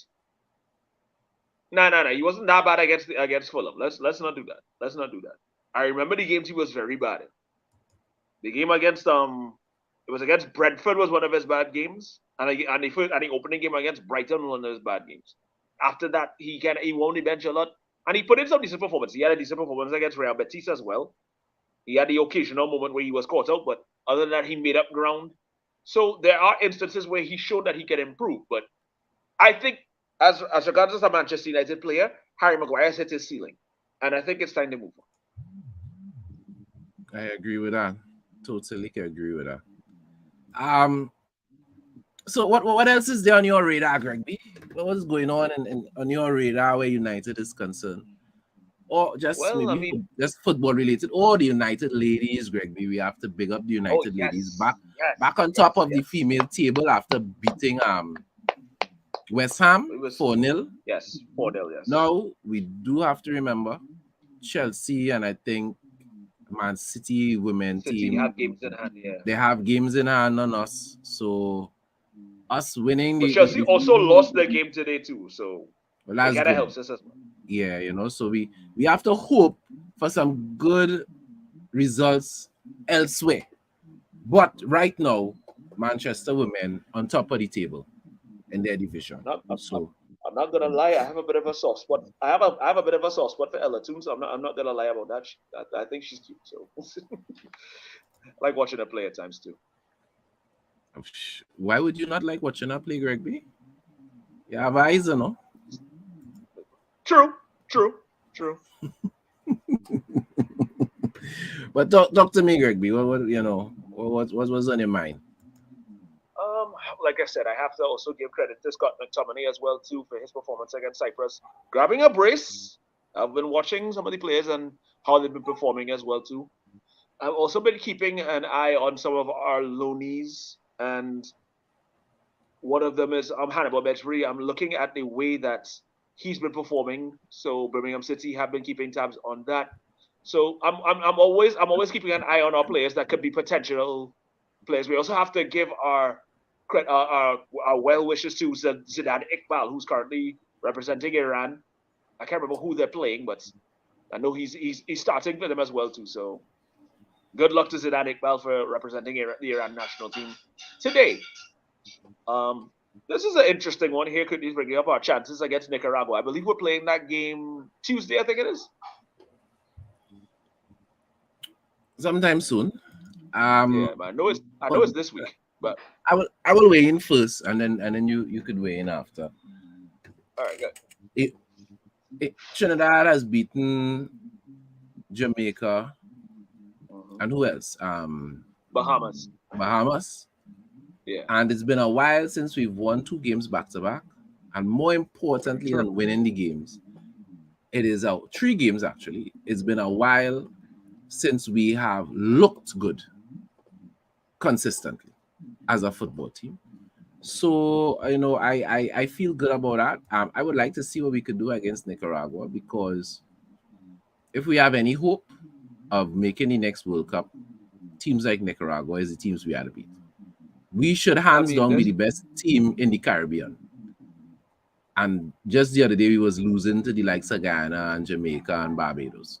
no, he wasn't that bad against Fulham. Let's not do that. Let's not do that. I remember the games he was very bad in. The game against it was against Brentford was one of his bad games, and the opening game against Brighton was one of his bad games. After that, he won the bench a lot, and he put in some decent performance. He had a decent performance against Real Betis as well. He had the occasional moment where he was caught out, but other than that, he made up ground. So there are instances where he showed that he can improve. But I think, as regards as a Manchester United player, Harry Maguire has hit his ceiling, and I think it's time to move on. I agree with that. Totally agree with that. So what else is there on your radar, Greg B? What was going on on your radar where United is concerned? Or just just football related, or the United ladies, Greg B. We have to big up the United ladies back on top of the female table after beating West Ham 4-0. Yes, 4-0, yes. Now we do have to remember Chelsea and I think Man City women team have games in hand, yeah. They have games in hand on us. So us winning Chelsea also lost their game today too, so that kind of helps us as well. Yeah, so we have to hope for some good results elsewhere. But right now, Manchester women on top of the table in their division. I'm not gonna lie, I have a bit of a soft spot. I have a bit of a soft spot for Ella too, so I'm not gonna lie about that. I think she's cute, so I like watching her play at times too. Why would you not like watching her play, Greg B? You have eyes, you know? True. But talk to me, Greg B. What was on your mind? Like I said, I have to also give credit to Scott McTominay as well too for his performance against Cyprus, grabbing a brace. I've been watching some of the players and how they've been performing as well too. I've also been keeping an eye on some of our loanees, and one of them is Hannibal Mejbri. I'm looking at the way that he's been performing. So Birmingham City have been keeping tabs on that. So I'm always keeping an eye on our players that could be potential players. We also have to give our well wishes to Zidane Iqbal, who's currently representing Iran. I can't remember who they're playing, but I know he's starting for them as well too. So good luck to Zidane Iqbal for representing the Iran national team today. This is an interesting one here. Could be bringing up our chances against Nicaragua. I believe we're playing that game Tuesday, I think it is. Sometime soon. Yeah, but I know it's this week. But I will weigh in first, and then you could weigh in after. All right, good. Trinidad has beaten Jamaica, and who else? Bahamas. Yeah. And it's been a while since we've won 2 games back to back, and more importantly than winning the games, it is 3 games actually. It's been a while since we have looked good consistently as a football team. So, I feel good about that. I would like to see what we could do against Nicaragua, because if we have any hope of making the next World Cup, teams like Nicaragua is the teams we have to beat. We should hands down be the best team in the Caribbean. And just the other day, we was losing to the likes of Guyana and Jamaica and Barbados.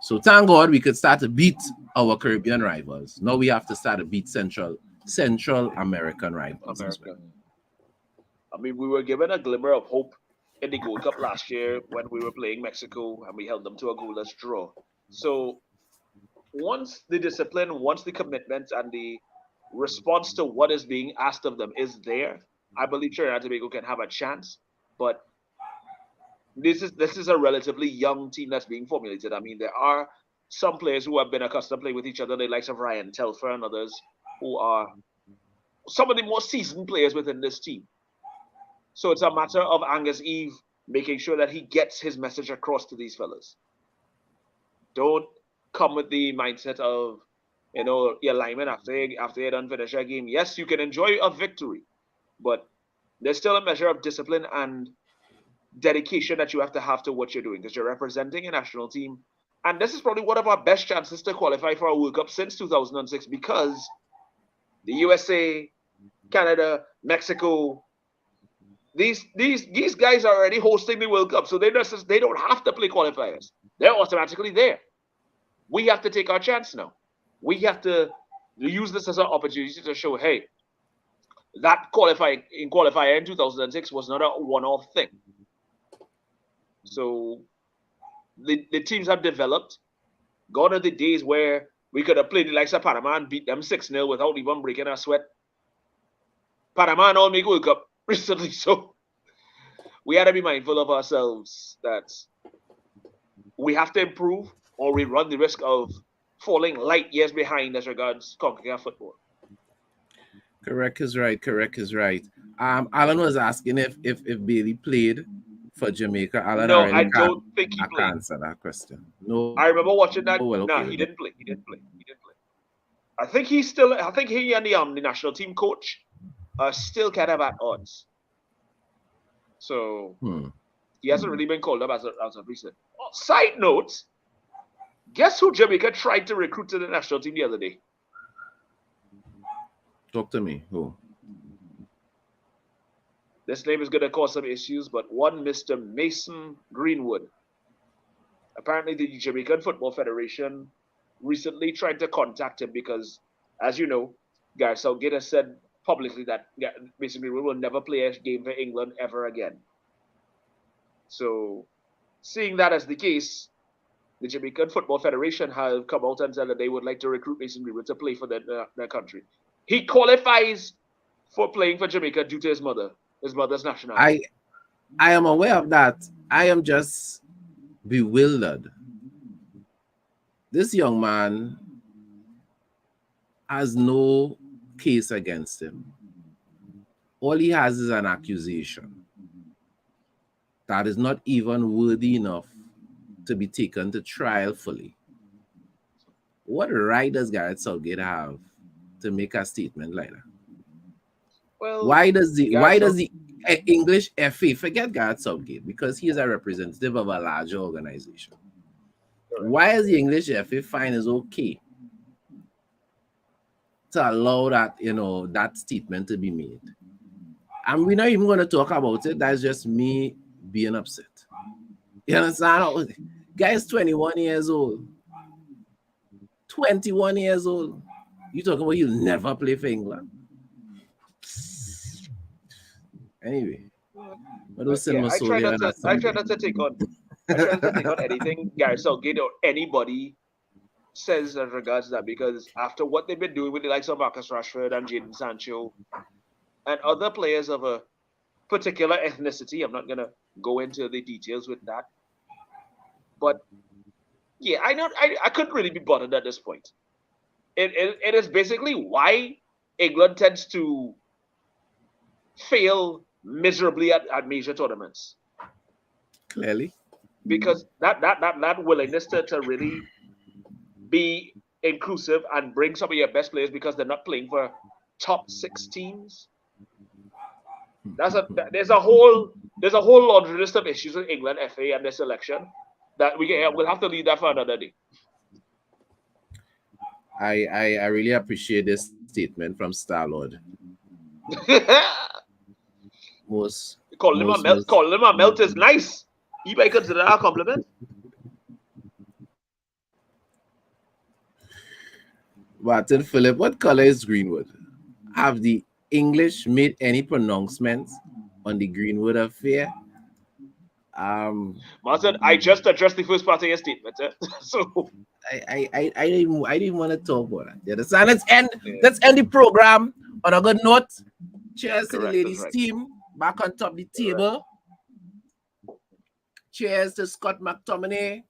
So thank God we could start to beat our Caribbean rivals. Now we have to start to beat Central American rivals as well. America. I mean, we were given a glimmer of hope in the Gold Cup last year when we were playing Mexico and we held them to a goalless draw. So once the discipline, once the commitment and the response to what is being asked of them is there, I believe Trinidad and Tobago can have a chance. But this is a relatively young team that's being formulated. I mean, there are some players who have been accustomed to playing with each other, the likes of Ryan Telfer and others, who are some of the more seasoned players within this team. So it's a matter of Angus Eve making sure that he gets his message across to these fellas. Don't come with the mindset of, your lineman after you done finish a game. Yes, you can enjoy a victory, but there's still a measure of discipline and dedication that you have to what you're doing because you're representing a national team. And this is probably one of our best chances to qualify for a World Cup since 2006 because the USA, Canada, Mexico, these guys are already hosting the World Cup, so they don't have to play qualifiers. They're automatically there. We have to take our chance now. We have to use this as an opportunity to show, hey, that qualifier in 2006 was not a one-off thing. So the teams have developed. Gone are the days where we could have played the likes of Panama and beat them 6-0 without even breaking a sweat. Panama and all make World Cup recently, so we had to be mindful of ourselves that we have to improve or we run the risk of falling light years behind as regards CONCACAF football. Correct is right. Alan was asking if Bailey played for Jamaica. Alan, No, I I really don't think he can't played. answer that question. No. I remember watching that. Well, okay. No, he didn't play. I think he and the national team coach are still kind of at odds. So he hasn't really been called up as of recent. Side note, guess who Jamaica tried to recruit to the national team the other day? Talk to me. Who? This name is going to cause some issues, but one Mr. Mason Greenwood. Apparently, the Jamaican Football Federation recently tried to contact him because, as you know, Gareth Southgate has said publicly that Mason Greenwood will never play a game for England ever again. So, seeing that as the case, the Jamaican Football Federation have come out and said that they would like to recruit Mason Greenwood to play for their country. He qualifies for playing for Jamaica due to his mother's nationality. I am aware of that. I am just bewildered. This young man has no case against him. All he has is an accusation that is not even worthy enough to be taken to trial fully. What right does Gareth Southgate have to make a statement like that? Well, why does the English FA forget Gareth Southgate because he is a representative of a larger organization? Correct. Why is the English FA find is okay to allow that that statement to be made? And we're not even going to talk about it. That's just me being upset. You understand? Guy is 21 years old. 21 years old. You talking about you'll never play for England? Anyway. I try not to take on anything Gareth Southgate or anybody says in regards to that, because after what they've been doing with the likes of Marcus Rashford and Jadon Sancho and other players of a particular ethnicity, I'm not going to go into the details with that. But yeah, I couldn't really be bothered at this point. It is basically why England tends to fail miserably at major tournaments. Clearly. Because that willingness to really be inclusive and bring some of your best players because they're not playing for top 6 teams. There's a whole laundry list of issues with England FA and their selection that we'll have to leave that for another day. I really appreciate this statement from Starlord. Most Calling him a melt is nice. You might consider that a compliment. Martin Phillip, what color is Greenwood? Have the English made any pronouncements on the Greenwood affair? Martin, I just addressed the first part of your statement. So I didn't want to talk about that. You understand? Let's end the program on a good note. Cheers to the ladies team back on top of the table. Cheers to Scott McTominay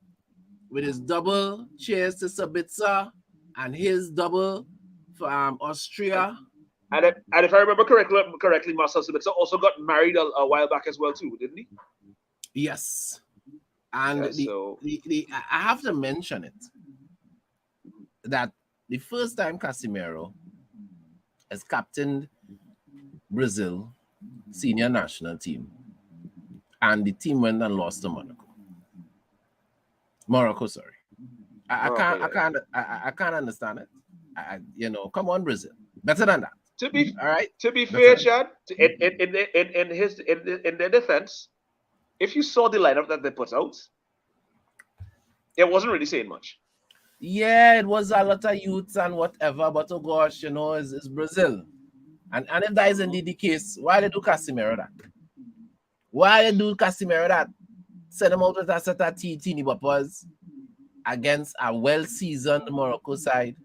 with his double. Cheers to Sabitzer and his double from Austria. And if I remember correctly, Marcel Sabitzer also got married a while back as well too, didn't he? Yes. And I have to mention it that the first time Casemiro has captained Brazil senior national team, and the team went and lost to Morocco. Sorry, I can't understand it. Come on, Brazil, better than that. To be fair, Chad, in their defense, if you saw the lineup that they put out, it wasn't really saying much. Yeah, it was a lot of youths and whatever, but oh gosh, it's Brazil. And if that is indeed the case, why they do Casemiro that? Why they do Casemiro that? Send them out with a set of teeny boppers against a well-seasoned Morocco side,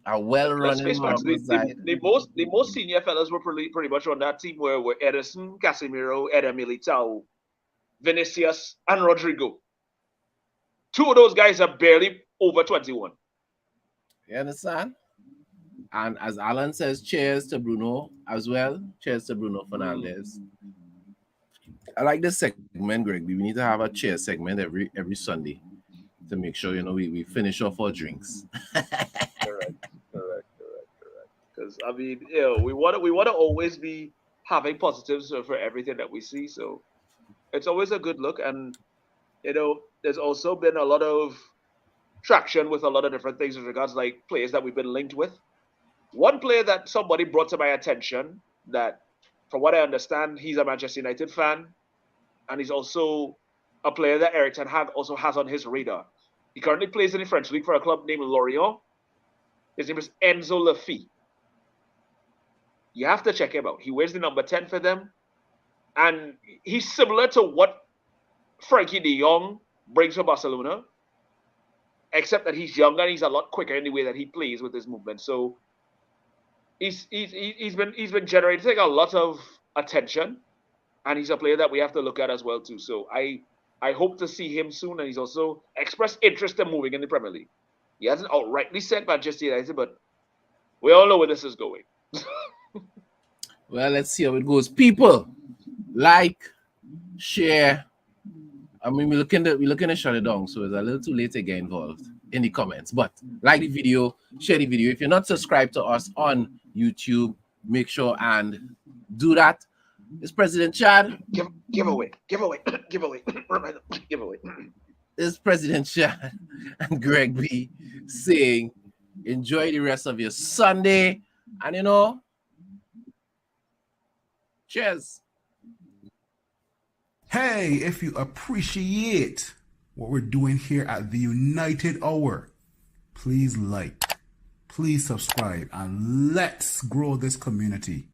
a well-running Morocco side. The most senior fellas were pretty much on that team were Ederson, Casemiro, Eder Militao, Vinicius, and Rodrigo. Two of those guys are barely over 21. You understand? And as Alan says, cheers to Bruno as well. Cheers to Bruno Fernandes. I like this segment, Greg. We need to have a cheers segment every Sunday to make sure we finish off our drinks. Correct. Because I mean, we want to always be having positives for everything that we see. So it's always a good look, and there's also been a lot of traction with a lot of different things with regards like players that we've been linked with. One player that somebody brought to my attention that, from what I understand, he's a Manchester United fan, and he's also a player that Eric Ten Hag also has on his radar. He currently plays in the French league for a club named Lorient. His name is Enzo Laffi. You have to check him out. He wears the number 10 for them, and he's similar to what Frankie de Jong brings for Barcelona, except that he's younger and he's a lot quicker in the way that he plays with his movement. So he's been generating a lot of attention, and he's a player that we have to look at as well too. So I hope to see him soon, and he's also expressed interest in moving in the Premier League. He hasn't outrightly said Manchester United, but we all know where this is going. Well, let's see how it goes. People, like, share. I mean, we're looking to shut it down, so it's a little too late to get involved in the comments. But like the video, share the video. If you're not subscribed to us on YouTube, make sure and do that. It's President Chad. Giveaway. It's President Chad and Greg B saying, enjoy the rest of your Sunday. And cheers. Hey, if you appreciate what we're doing here at the United Hour, please like, please subscribe, and let's grow this community.